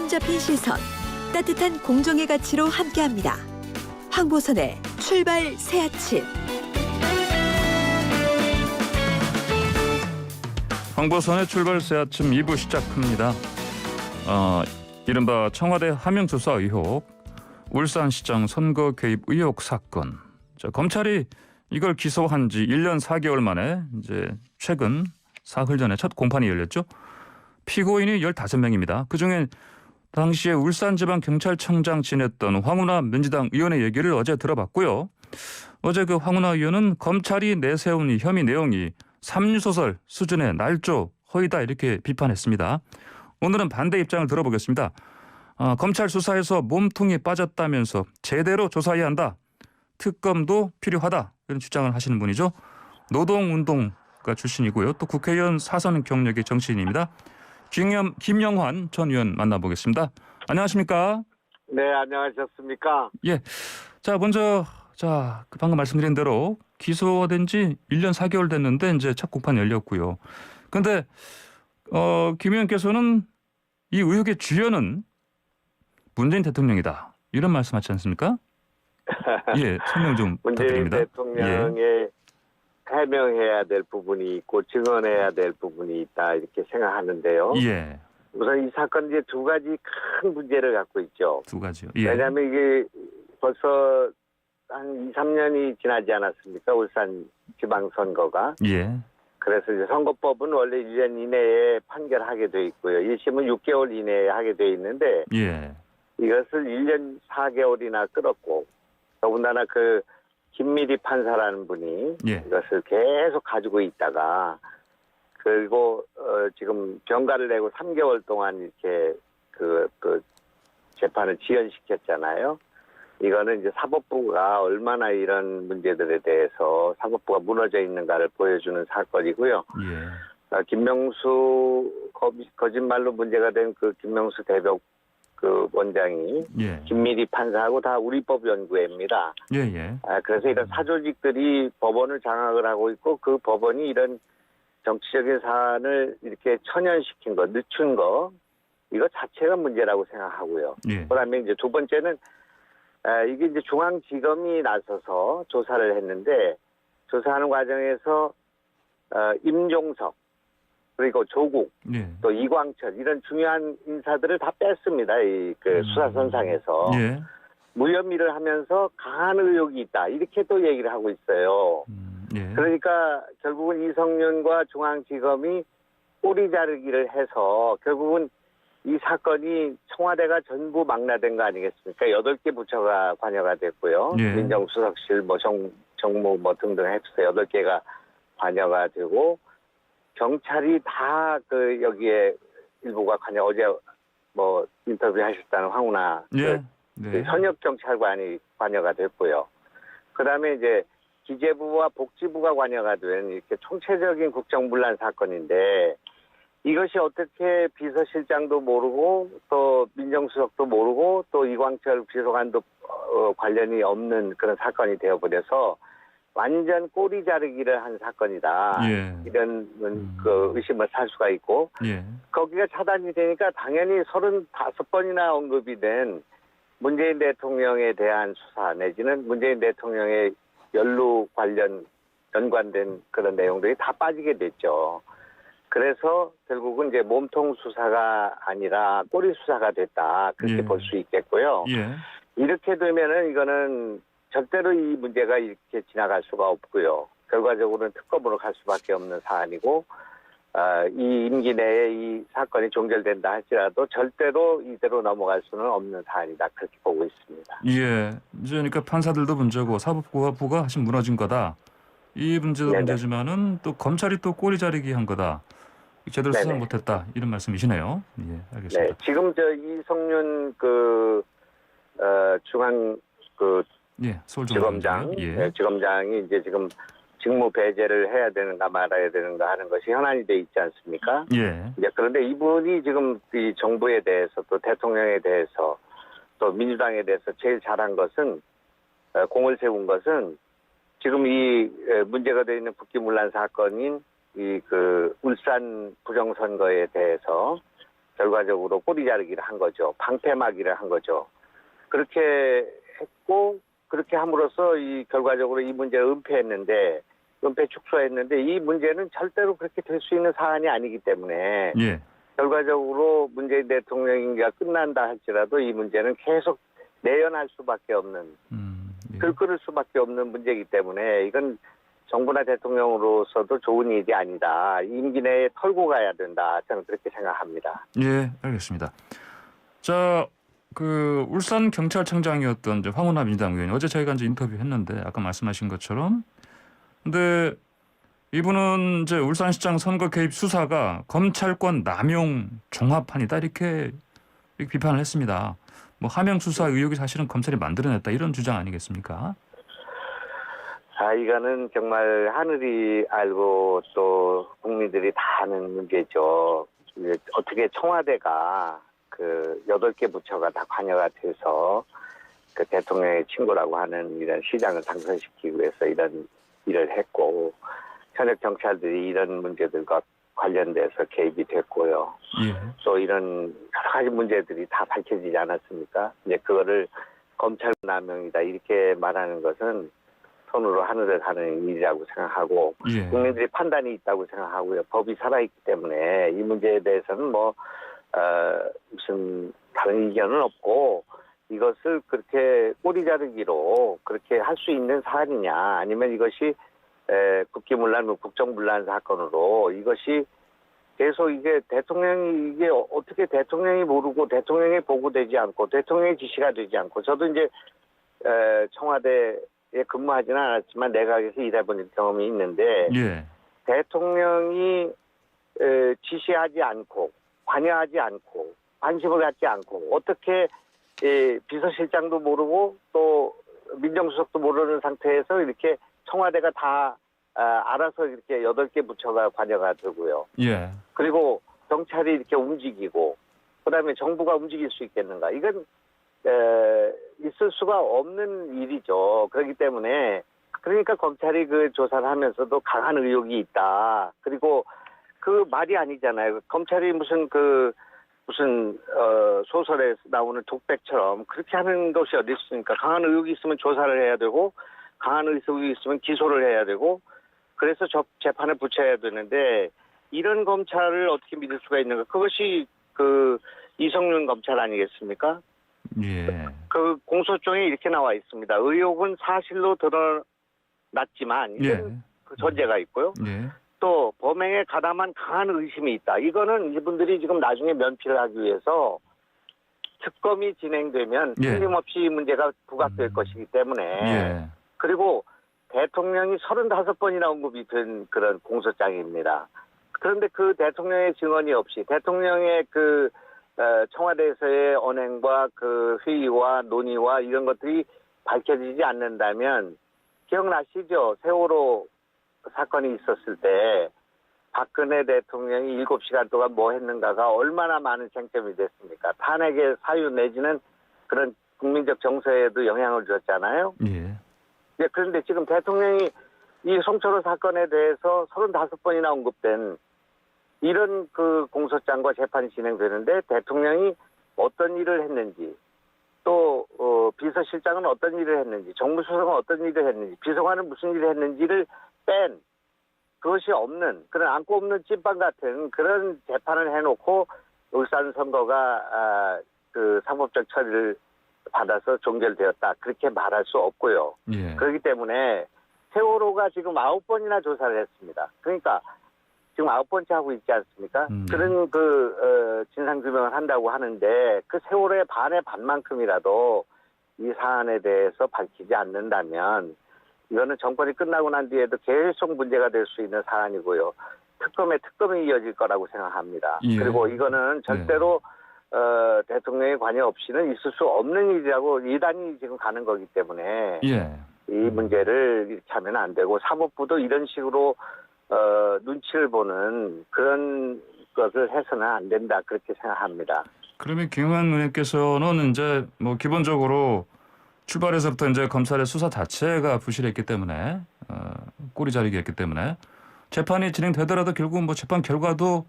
잡힌 시선, 따뜻한 공정의 가치로 함께합니다. 황보선의 출발 새아침. 황보선의 출발 새아침 2부 시작합니다. 이른바 청와대 하명수사 의혹, 울산시장 선거 개입 의혹 사건. 자, 검찰이 이걸 기소한 지 1년 4개월 만에 이제 최근 사흘 전에 첫 공판이 열렸죠. 피고인이 15명입니다. 그중에 당시에 울산지방경찰청장 지냈던 황운하 민주당 의원의 얘기를 어제 들어봤고요. 어제 그 황운하 의원은 검찰이 내세운 이 혐의 내용이 삼류소설 수준의 날조 허위다 이렇게 비판했습니다. 오늘은 반대 입장을 들어보겠습니다. 검찰 수사에서 몸통이 빠졌다면서 제대로 조사해야 한다. 특검도 필요하다. 이런 주장을 하시는 분이죠. 노동운동가 출신이고요. 또 국회의원 사선 경력의 정치인입니다. 김영환 전 의원 만나보겠습니다. 안녕하십니까? 네, 안녕하셨습니까? 예. 자, 먼저 그 방금 말씀드린 대로 기소된 지 1년 4개월 됐는데 이제 첫 공판 열렸고요. 그런데 김 의원께서는 이 의혹의 주연은 문재인 대통령이다. 이런 말씀하지 않습니까? 예, 설명 좀 문재인 부탁드립니다. 대통령의 해명해야 될 부분이 있고 증언해야 될 부분이 있다 이렇게 생각하는데요. 예. 우선 이 사건 이제 두 가지 큰 문제를 갖고 있죠. 두 가지요. 예. 왜냐하면 이게 벌써 한 2, 3년이 지나지 않았습니까? 울산 지방선거가. 예. 그래서 이제 선거법은 원래 1년 이내에 판결하게 돼 있고요. 1심은 6개월 이내에 하게 돼 있는데 예. 이것을 1년 4개월이나 끌었고 더군다나 그 김미리 판사라는 분이 예. 이것을 계속 가지고 있다가 그리고 지금 병가를 내고 3개월 동안 이렇게 그 재판을 지연시켰잖아요. 이거는 이제 사법부가 얼마나 이런 문제들에 대해서 사법부가 무너져 있는가를 보여주는 사건이고요. 예. 김명수 거짓말로 문제가 된 그 김명수 대법 그 원장이 예. 김미리 판사하고 다 우리법 연구회입니다. 예. 그래서 이런 사조직들이 법원을 장악을 하고 있고 그 법원이 이런 정치적인 사안을 이렇게 천연시킨 거, 늦춘 거 이거 자체가 문제라고 생각하고요. 예. 그다음에 이제 두 번째는 이게 이제 중앙지검이 나서서 조사를 했는데 조사하는 과정에서 임종석 그리고 조국 예. 또 이광철 이런 중요한 인사들을 다 뺐습니다. 이 그 수사선상에서 예. 무혐의를 하면서 강한 의혹이 있다 이렇게 또 얘기를 하고 있어요. 예. 그러니까 결국은 이성윤과 중앙지검이 꼬리 자르기를 해서 결국은 이 사건이 청와대가 전부 망라된 거 아니겠습니까? 8개 부처가 관여가 됐고요. 예. 민정수석실, 정무 등등 해서 8개가 관여가 되고 경찰이 다 그 여기에 일부가 관여 어제 뭐 인터뷰 하셨다는 황운하 예. 그 현역 경찰관이 관여가 됐고요. 그다음에 이제 기재부와 복지부가 관여가 된 이렇게 총체적인 국정문란 사건인데 이것이 어떻게 비서실장도 모르고 또 민정수석도 모르고 또 이광철 비서관도 관련이 없는 그런 사건이 되어버려서 완전 꼬리 자르기를 한 사건이다. 예. 이런 그 의심을 살 수가 있고 예. 거기가 차단이 되니까 당연히 35번이나 언급이 된 문재인 대통령에 대한 수사 내지는 문재인 대통령의 연관된 그런 내용들이 다 빠지게 됐죠. 그래서 결국은 이제 몸통 수사가 아니라 꼬리 수사가 됐다. 그렇게 예. 볼 수 있겠고요. 예. 이렇게 되면은 이거는 절대로 이 문제가 이렇게 지나갈 수가 없고요. 결과적으로는 특검으로 갈 수밖에 없는 사안이고 이 임기 내에 이 사건이 종결된다 할지라도 절대로 이대로 넘어갈 수는 없는 사안이다. 그렇게 보고 있습니다. 예. 이제 그러니까 판사들도 문제고 사법부가 하신 무너진 거다. 이 문제도 네네. 문제지만은 또 검찰이 또 꼬리 자르기 한 거다. 제대로 수사 네네. 못했다. 이런 말씀이시네요. 예, 알겠습니다. 네, 지금 이성윤 중앙 지검장, 예. 지검장이 이제 지금 직무 배제를 해야 되는가 말아야 되는가 하는 것이 현안이 돼 있지 않습니까? 예. 이제 그런데 이분이 지금 이 정부에 대해서 또 대통령에 대해서 또 민주당에 대해서 제일 잘한 것은 공을 세운 것은 지금 이 문제가 되어 있는 국기문란 사건인 이 울산 부정선거에 대해서 결과적으로 꼬리 자르기를 한 거죠. 방패막이를 한 거죠. 그렇게 했고 그렇게 함으로써 이 결과적으로 이 문제를 은폐했는데 은폐 축소했는데 이 문제는 절대로 그렇게 될 수 있는 사안이 아니기 때문에 예. 결과적으로 문재인 대통령 임기가 끝난다 할지라도 이 문제는 계속 내연할 수밖에 없는 예. 들끓을 수밖에 없는 문제이기 때문에 이건 정부나 대통령으로서도 좋은 일이 아니다. 임기 내에 털고 가야 된다. 저는 그렇게 생각합니다. 예, 알겠습니다. 자, 그 울산 경찰청장이었던 이제 황운하 민주당 의원이 어제 저희가 이제 인터뷰했는데 아까 말씀하신 것처럼, 근데 이분은 이제 울산시장 선거 개입 수사가 검찰권 남용 종합판이다 이렇게 비판을 했습니다. 뭐 하명 수사 의혹이 사실은 검찰이 만들어냈다 이런 주장 아니겠습니까? 이거는 정말 하늘이 알고 또 국민들이 다 아는 문제죠. 어떻게 청와대가 그 8개 부처가 다 관여가 돼서 그 대통령의 친구라고 하는 이런 시장을 당선시키기 위해서 이런 일을 했고 현역 경찰들이 이런 문제들과 관련돼서 개입이 됐고요. 예. 또 이런 여러 가지 문제들이 다 밝혀지지 않았습니까? 이제 그거를 검찰 남용이다 이렇게 말하는 것은 손으로 하늘을 가는 일이라고 생각하고 예. 국민들이 판단이 있다고 생각하고요. 법이 살아있기 때문에 이 문제에 대해서는 무슨 다른 의견은 없고 이것을 그렇게 꼬리 자르기로 그렇게 할 수 있는 사안이냐 아니면 이것이 국기문란, 국정문란 사건으로 이것이 계속 이게 대통령이 이게 어떻게 대통령이 모르고 대통령이 보고되지 않고 대통령의 지시가 되지 않고 저도 이제 청와대에 근무하지는 않았지만 내각에서 일해본 경험이 있는데 예. 대통령이 지시하지 않고 관여하지 않고 관심을 갖지 않고 어떻게 비서실장도 모르고 또 민정수석도 모르는 상태에서 이렇게 청와대가 다 알아서 이렇게 8개 부처가 관여가 되고요. 예. 그리고 경찰이 이렇게 움직이고 그다음에 정부가 움직일 수 있겠는가? 이건 있을 수가 없는 일이죠. 그렇기 때문에 그러니까 검찰이 그 조사를 하면서도 강한 의혹이 있다. 그리고 그 말이 아니잖아요. 검찰이 무슨 소설에 나오는 독백처럼 그렇게 하는 것이 어디 있습니까? 강한 의혹이 있으면 조사를 해야 되고 강한 의혹이 있으면 기소를 해야 되고 그래서 재판을 붙여야 되는데 이런 검찰을 어떻게 믿을 수가 있는가? 그것이 그 이성윤 검찰 아니겠습니까? 예. 그 공소장에 이렇게 나와 있습니다. 의혹은 사실로 드러났지만 이건 예. 그 전제가 있고요. 예. 또 범행에 가담한 강한 의심이 있다. 이거는 이분들이 지금 나중에 면피를 하기 위해서 특검이 진행되면 예. 틀림없이 문제가 부각될 것이기 때문에 예. 그리고 대통령이 35번이나 언급이 된 그런 공소장입니다. 그런데 그 대통령의 증언이 없이 대통령의 그 청와대에서의 언행과 그 회의와 논의와 이런 것들이 밝혀지지 않는다면 기억나시죠? 세월호 사건이 있었을 때 박근혜 대통령이 7시간 동안 뭐 했는가가 얼마나 많은 쟁점이 됐습니까? 탄핵의 사유 내지는 그런 국민적 정서에도 영향을 줬잖아요. 예. 그런데 지금 대통령이 이 송철호 사건에 대해서 35번이나 언급된 이런 그 공소장과 재판이 진행되는데 대통령이 어떤 일을 했는지 또 비서실장은 어떤 일을 했는지 정무수석은 어떤 일을 했는지 비서관은 무슨 일을 했는지를 뺀 그것이 없는 그런 안고 없는 찐빵 같은 그런 재판을 해놓고 울산 선거가 그 사법적 처리를 받아서 종결되었다 그렇게 말할 수 없고요. 예. 그렇기 때문에 세월호가 지금 9번이나 조사를 했습니다. 그러니까 지금 9번째 하고 있지 않습니까? 그런 진상규명을 한다고 하는데 그 세월호의 반의 반만큼이라도 이 사안에 대해서 밝히지 않는다면 이거는 정권이 끝나고 난 뒤에도 계속 문제가 될 수 있는 사안이고요. 특검이 이어질 거라고 생각합니다. 예. 그리고 이거는 절대로 대통령의 관여 없이는 있을 수 없는 일이라고 이단이 지금 가는 거기 때문에 예. 이 문제를 이렇게 하면 안 되고 사법부도 이런 식으로 눈치를 보는 그런 것을 해서는 안 된다 그렇게 생각합니다. 그러면 김영환 의원께서는 이제 뭐 기본적으로 출발해서부터 이제 검찰의 수사 자체가 부실했기 때문에 꼬리 자르기였기 때문에 재판이 진행되더라도 결국 뭐 재판 결과도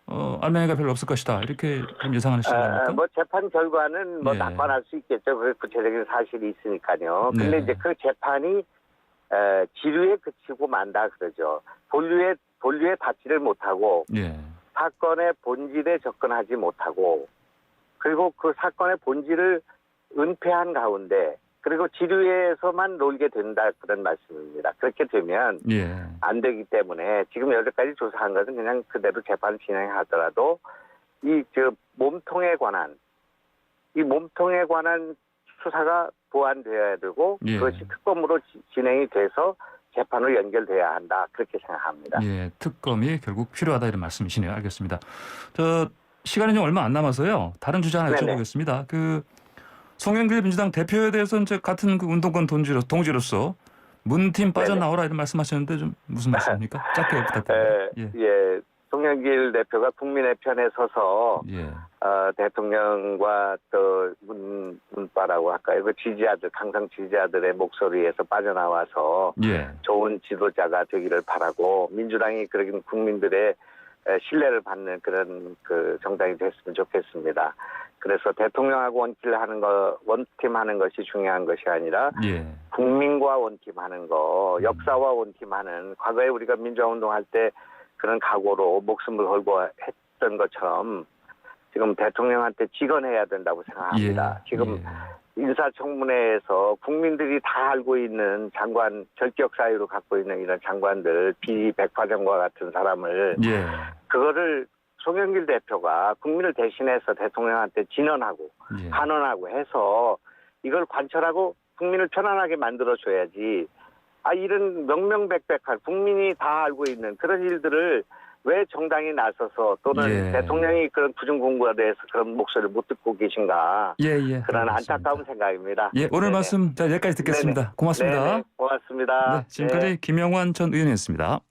알맹이가 별로 없을 것이다. 이렇게 좀 예상하시는 겁니까? 뭐 재판 결과는 뭐 예. 낙관할 수 있겠죠. 그 구체적인 사실이 있으니까요. 근데 네. 이제 그 재판이 지류에 그치고 만다 그러죠. 본류에 닿지를 못하고 예. 사건의 본질에 접근하지 못하고 그리고 그 사건의 본질을 은폐한 가운데 그리고 지류에서만 놀게 된다 그런 말씀입니다. 그렇게 되면 예. 안 되기 때문에 지금 여기까지 조사한 것은 그냥 그대로 재판 진행하더라도 이 몸통에 관한 수사가 보완되어야 되고 예. 그것이 특검으로 진행이 돼서 재판으로 연결돼야 한다 그렇게 생각합니다. 예. 특검이 결국 필요하다 이런 말씀이시네요. 알겠습니다. 시간이 좀 얼마 안 남아서요. 다른 주제 하나 네네. 여쭤보겠습니다. 송영길 민주당 대표에 대해서는 이제 같은 그 운동권 동지로서 문팀 빠져나오라 이런 말씀하셨는데 좀 무슨 말씀입니까? 짧게 부탁드립니다. 예. 송영길 대표가 국민의 편에 서서 예. 대통령과 또 문바라고 할까요? 그 강성 지지자들의 목소리에서 빠져나와서 예. 좋은 지도자가 되기를 바라고 민주당이 그런 국민들의 신뢰를 받는 그런 그 정당이 됐으면 좋겠습니다. 그래서 대통령하고 원팀하는 것이 중요한 것이 아니라 예. 국민과 원팀하는 거, 역사와 원팀하는 과거에 우리가 민주화운동할 때 그런 각오로 목숨을 걸고 했던 것처럼 지금 대통령한테 직언해야 된다고 생각합니다. 예. 지금 예. 인사청문회에서 국민들이 다 알고 있는 장관, 절격 사유로 갖고 있는 이런 장관들, 비백화점과 같은 사람을 예. 그거를 송영길 대표가 국민을 대신해서 대통령한테 진언하고 예. 환원하고 해서 이걸 관철하고 국민을 편안하게 만들어줘야지. 이런 명명백백한 국민이 다 알고 있는 그런 일들을 왜 정당이 나서서 또는 예. 대통령이 그런 부정공부에 대해서 그런 목소리를 못 듣고 계신가. 예. 그런 알겠습니다. 안타까운 생각입니다. 예. 오늘 네네. 말씀 여기까지 듣겠습니다. 네네. 고맙습니다. 네네. 고맙습니다. 네, 지금까지 김영환 전 의원이었습니다.